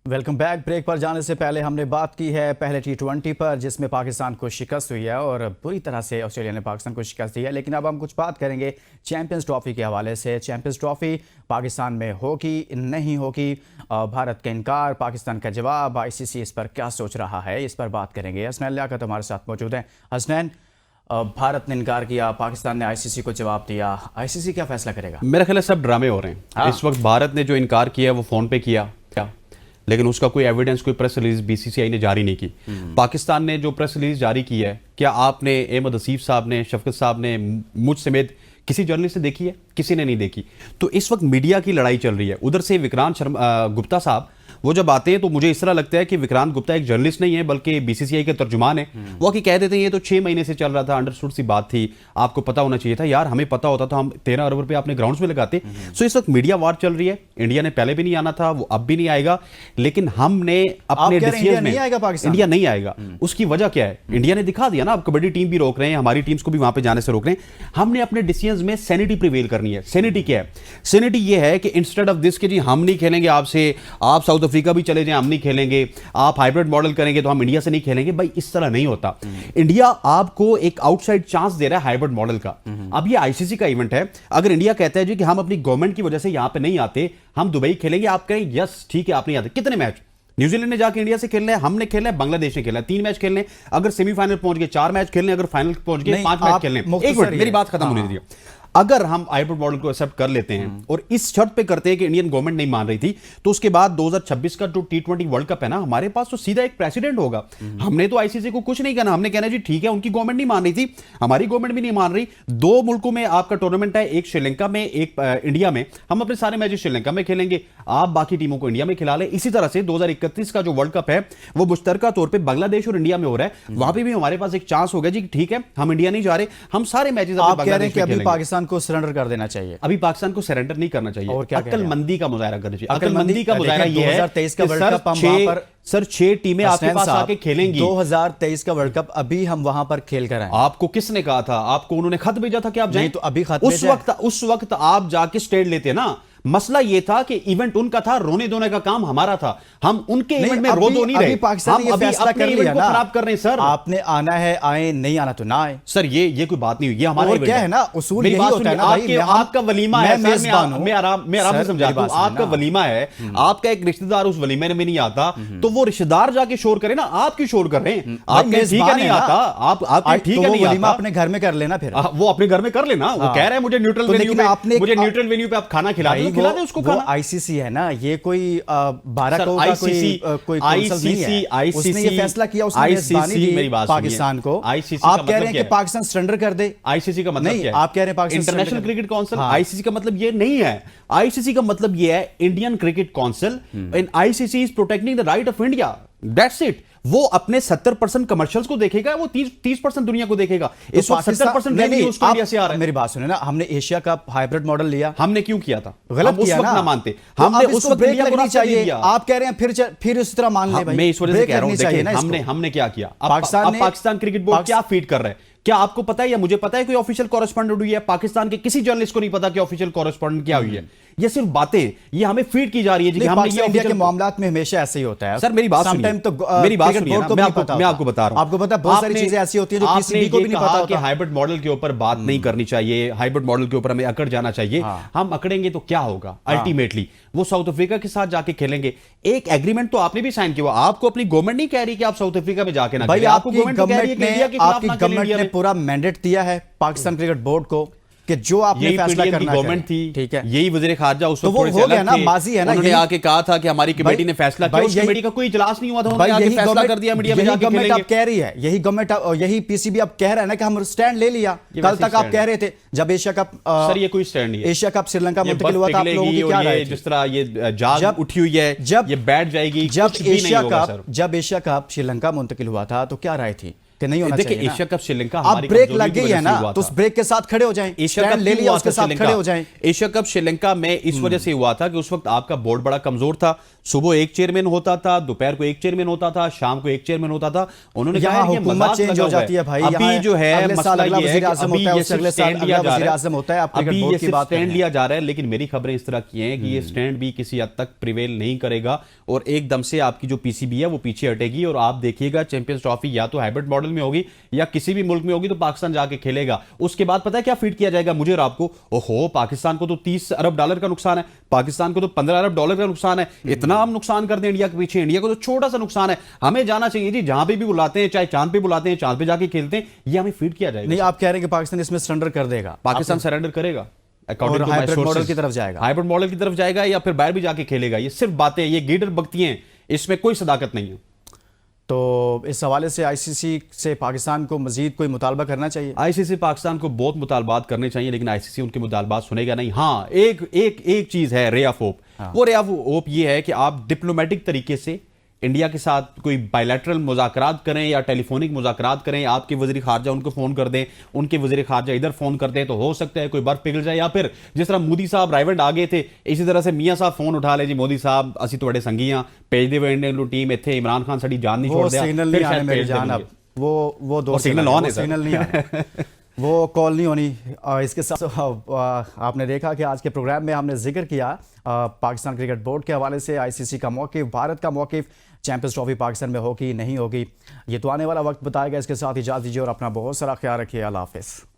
Welcome back. Break पर जाने से पहले हमने बात की है पहले T20 पर, जिसमें पाकिस्तान को शिकस्त हुई है और बुरी तरह से ऑस्ट्रेलिया ने पाकिस्तान को शिकस्त दी है। लेकिन अब हम कुछ बात करेंगे चैंपियंस ट्रॉफी के हवाले से। चैंपियंस ट्रॉफी पाकिस्तान में होगी नहीं होगी, भारत का इनकार, पाकिस्तान का जवाब, ICC इस पर क्या सोच रहा है, इस पर बात करेंगे। हसनैन लियाकत हमारे साथ मौजूद हैं। हसनैन, भारत ने इनकार किया, पाकिस्तान ने ICC को जवाब दिया, ICC क्या फैसला करेगा? मेरा ख्याल है सब ड्रामे हो रहे हैं। इस वक्त भारत ने जो इनकार किया वो फोन पे किया क्या, लेकिन उसका कोई एविडेंस, कोई प्रेस रिलीज BCCI ने जारी नहीं की। पाकिस्तान ने जो प्रेस रिलीज जारी की है, क्या आपने, अहमद हसीफ साहब ने, शफकत साहब ने, मुझ समेत किसी जर्नलिस्ट ने देखी है? किसी ने नहीं देखी। तो इस वक्त मीडिया की लड़ाई चल रही है। उधर से विक्रांत गुप्ता साहब वो जब आते हैं तो मुझे इस तरह लगता है कि विक्रांत गुप्ता एक जर्नलिस्ट नहीं है बल्कि BCCI के तर्जुमान है। वो कि कह देते हैं ये तो 6 महीने से चल रहा था, अंडरस्टूड सी बात थी, आपको पता होना चाहिए था। यार हमें पता होता तो हम 13 अरब रुपए अपने ग्राउंड्स में लगाते। सो इस वक्त मीडिया वार चल रही है। इंडिया ने पहले भी नहीं आना था, वो अब भी नहीं आएगा, लेकिन हमने अपने डिसीजन में इंडिया नहीं आएगा। उसकी वजह क्या है? इंडिया ने दिखा दिया ना, अब कबड्डी टीम भी रोक रहे हैं, हमारी टीम्स को भी वहां पे जाने से रोक रहे हैं। हमने अपने डिसीजन में सैनिटी प्रिवेल करनी है। सैनिटी क्या है? सैनिटी ये है कि इंस्टेड ऑफ दिस कि जी हम नहीं खेलेंगे आपसे, आप साउथ अफ्रीका भी चले जाएं, हम नहीं खेलेंगे, आप हाइब्रिड मॉडल करेंगे तो हम इंडिया से नहीं खेलेंगे। भाई इस तरह नहीं होता। इंडिया आपको एक आउटसाइड चांस दे रहा है हाइब्रिड मॉडल का। अब ये ICC का इवेंट है। अगर इंडिया कहता है जी कि हम अपनी गवर्नमेंट की वजह से यहां पे नहीं आते, हम दुबई खेलेंगे, आप कहें यस ठीक है आप नहीं आते। कितने मैच न्यूजीलैंड ने जाके इंडिया से खेलना है, हमने खेलना है, बांग्लादेश ने खेलना है, 3 मैच खेलने, अगर सेमीफाइनल पहुंच गए 4 मैच खेलने, अगर फाइनल पहुंच गए 5 मैच खेलने। एक मिनट मेरी बात खत्म होने दीजिए। अगर हम हाइब्रिड मॉडल को एक्सेप्ट कर लेते हैं और इस शर्त पे करते हैं कि इंडियन गवर्नमेंट नहीं मान रही थी, तो उसके बाद 2026 का जो T20 वर्ल्ड कप है ना, हमारे पास तो सीधा एक प्रेसिडेंट होगा। हमने तो ICC को कुछ नहीं कहना, हमने कहना जी ठीक है उनकी गवर्नमेंट नहीं मान रही थी, हमारी गवर्नमेंट भी नहीं मान रही। 2 मुल्कों में आपका टूर्नामेंट है, एक श्रीलंका में, एक इंडिया में। हम अपने सारे मैचेस श्रीलंका में खेलेंगे, आप बाकी टीमों को इंडिया में खिला ले। इसी तरह से 2031 का जो वर्ल्ड कप है वो मुश्तरका तौर पर बांग्लादेश और इंडिया में हो रहा है। वहां पर भी हमारे पास एक चांस हो गया जी ठीक है हम इंडिया नहीं जा रहे, हम सारे मैचेस पाकिस्तान को सरेंडर कर देना चाहिए। अभी पाकिस्तान को सरेंडर नहीं करना चाहिए, और क्या अक्लमंदी का मुजाहरा करना चाहिए। अक्लमंदी का मुजाहरा ये है 2023 का वर्ल्ड कप हम वहां पर, सर 6 टीमें आपके पास आके खेलेंगी। 2023 का वर्ल्ड कप अभी हम वहां पर खेल कर आए। आपको किसने कहा था? आपको उन्होंने खत भेजा था कि आप जाएं? नहीं तो अभी खत उस वक्त आप जाके स्टेट लेते ना। मसला ये था कि इवेंट उनका था, रोने धोने का काम हमारा था। हम उनके इवेंट में रो दो नहीं रहे, पाकिस्तान ये फैसला कर लिया ना, खराब कर रहे हैं। सर आपने आना है आए, नहीं आना तो ना आए। सर ये कोई बात नहीं हुई, ये हमारा क्या है ना, उसूल यही होता है ना भाई। आपका वलीमा है, मैं आराम से समझाता हूं। आपका वलीमा है, आपका एक रिश्तेदार उस वलीमे में नहीं आता तो वो रिश्तेदार जाके शोर करे ना, आप क्यों शोर कर रहे हैं? आपके ठीक है नहीं आता, आप ठीक है नहीं आता, अपने घर में कर लेना, फिर वो अपने घर में कर लेना। वो कह रहे हैं मुझे न्यूट्रल वेन्यू पे आप खाना खिला दे उसको खाना। ICC है ना, ये कोई 12 का कोई काउंसिल नहीं है। उसने ये फैसला किया, उसने मेजबानी दी पाकिस्तान को। आप कह रहे हैं कि पाकिस्तान सरेंडर कर दे। ICC का मतलब क्या है? आप कह रहे हैं Pakistan international cricket council. ICC का मतलब ये नहीं है। ICC का मतलब ये है Indian cricket council, and ICC is protecting the right of India, that's it. वो अपने 70% कमर्शियल्स को देखेगा, वो 30% दुनिया को देखेगा। इस वक्त 70% रेवेन्यू उसको इंडिया से आ रहा है। मेरी बात सुने ना, हमने एशिया का हाइब्रिड मॉडल लिया, हमने क्यों किया था? गलत उस वक्त ना मानते, हमने उस वक्त इंडिया को चाहिए। आप कह रहे हैं फिर इस तरह मान ले भाई। मैं इस वजह से कह रहा हूं, देखिए हमने क्या किया। पाकिस्तान क्रिकेट बोर्ड क्या फीड कर रहा है? क्या आपको पता है या मुझे पता है कोई ऑफिशियल कॉरेस्पॉन्डेंट हुई है? पाकिस्तान के किसी जर्नलिस्ट को नहीं पता कि ऑफिशियल कॉरेस्पॉन्डेंट क्या हुई है। ये सिर्फ बातें, ये हमें फीड की जा रही है। इंडिया के मामलात में हमेशा ऐसे ही होता है। सर मेरी बात सुनिए, मेरी बात सुनिए, मैं आपको बता रहा हूं। आपको पता है बहुत सारी चीजें ऐसी होती हैं जो किसी को भी नहीं पता कि हाइब्रिड मॉडल के ऊपर बात नहीं करनी चाहिए, हाइब्रिड मॉडल के ऊपर हमें अकड़ जाना चाहिए। हम अकड़ेंगे तो क्या होगा? अल्टीमेटली वो साउथ अफ्रीका के साथ जाके खेलेंगे। एक एग्रीमेंट तो आपने भी साइन किया, आपको अपनी गवर्नमेंट नहीं कह रही कि आप साउथ अफ्रीका में जाके ना भाई। आपकी गवर्नमेंट ने पूरा मैंडेट दिया है पाकिस्तान क्रिकेट बोर्ड को कि जो आपने फैसला करना गवर्नमेंट थी, ठीक है, यही वज़ीर खारजा उस वक्त हो गया ना, माजी है ना। उन्होंने आके कहा था कि हमारी कमेटी ने फैसला किया, उस कमेटी का कोई इजलास नहीं हुआ था, उन्होंने आके फैसला कर दिया मीडिया में जाके खेलेंगे। गवर्नमेंट आप कह रही है, यही गवर्नमेंट, यही PCB अब कह रहा है ना कि हम स्टैंड ले लिया। कल तक आप कह रहे थे जब एशिया कप, सर ये कोई स्टैंड नहीं है। एशिया कप श्रीलंका मुंतकिल हुआ था, आप लोगों की क्या राय थी? जिस तरह ये जाग उठी हुई है, जब ये बैठ जाएगी, जब एशिया कप श्रीलंका मुंतकिल हुआ था तो क्या राय थी? कि नहीं होना देखिए चाहिए ना? एशिया कप श्रीलंका अब हमारी ब्रेक कमजोरी लग की गई वजह है से ना, हुआ तो था। उस ब्रेक के साथ खड़े हो जाएं, एशिया कप स्टैंड ले क्यों लिया हुआ उसके था साथ श्रीलंका? खड़े हो जाएं। एशिया कप श्रीलंका में इस वजह से हुआ था कि उस वक्त आपका बोर्ड बड़ा कमजोर था। सुबह एक चेयरमैन होता था, दोपहर को एक चेयरमैन होता था, शाम को एक चेयरमैन होता था। उन्होंने कहा यहाँ यार ये हुकूमत मजाक चेंज लगा हो हुआ जाती है भाई, अभी यहाँ जो है अगले साल मसला अगला ये है वज़ीर कि आज़म अभी होता है, ये उससे सिर्फ अगले साल स्टैंड लिया अगला जा वज़ीर रहा आज़म होता है। है। आप क्रिकेट अभी बोर्ड ये की सिर्फ बात कर स्टैंड रहे लिया जा रहा है, लेकिन मेरी खबरें इस तरह की हैं कि ये स्टैंड भी किसी हद तक प्रिवेल नहीं करेगा और एकदम से आपकी जो पीसीबी है वो पीछे हटेगी। और आप देखिएगा चैंपियंस ट्रॉफी या तो हाइब्रिड मॉडल में होगी या किसी भी मुल्क में होगी तो पाकिस्तान जाके खेलेगा। उसके बाद पता है क्या फीड किया जाएगा मुझे और आपको? ओहो, पाकिस्तान को तो 30 अरब डॉलर का नुकसान है, पाकिस्तान को तो 15 अरब डॉलर का नुकसान है, इतना हम नुकसान कर दें इंडिया के पीछे। इंडिया को तो छोटा सा नुकसान है, हमें जाना चाहिए जी, जहां पे भी बुलाते हैं, चाहे चांद पे बुलाते हैं, चांद पे जाके खेलते हैं, ये हमें फीड किया जाएगा। नहीं, आप कह रहे हैं कि पाकिस्तान इसमें सरेंडर कर देगा, पाकिस्तान सरेंडर करेगा और हाइब्रिड मॉडल की तरफ जाएगा। हाइब्रिड मॉडल की तरफ जाएगा या फिर बाहर भी जाके खेलेगा। ये सिर्फ बातें, ये गीडर बकती हैं, इसमें कोई सदाकत नहीं है। तो इस हवाले से आईसीसी से पाकिस्तान को मजीद कोई मुतालबा करना चाहिए? आईसीसी पाकिस्तान को बहुत मुतालबात करने चाहिए, लेकिन आईसीसी उनके मुतालबात सुनेगा नहीं। हाँ, एक चीज है रे ऑफ होप। वो रे ऑफ होप ये है कि आप डिप्लोमेटिक तरीके से इंडिया के साथ कोई बायलैटरल मुज़ाकरात करें या टेलीफोनिक मुज़ाकरात करें। आपके वज़ीर ख़ारजा उनको फ़ोन कर दें, उनके वज़ीर ख़ारजा इधर फ़ोन कर दें, तो हो सकता है कोई बर्फ़ पिघल जाए। या फिर जिस तरह मोदी साहब रायवंड आ गए थे, इसी तरह से मियाँ साहब फ़ोन उठा ले जी, मोदी साहब असी तुहाडे संगियां भेज दे इंडियन टीम इत्थे, इमरान खान साडी जान नहीं छोड़ दिया। सिग्नल नहीं आने मेरी जान, अब वो दो सिग्नल ऑन है, सिग्नल नहीं आने वो कॉल नहीं होनी। इसके साथ आपने देखा कि आज के प्रोग्राम में हमने जिक्र किया पाकिस्तान क्रिकेट बोर्ड के हवाले से, आईसीसी का मौक़िफ़, भारत का मौक़िफ़, चैंपियंस ट्रॉफी पाकिस्तान में होगी नहीं होगी, ये तो आने वाला वक्त बताएगा। इसके साथ इजाज़त दीजिए और अपना बहुत सारा ख्याल रखिए। अल्लाह हाफ़िज़।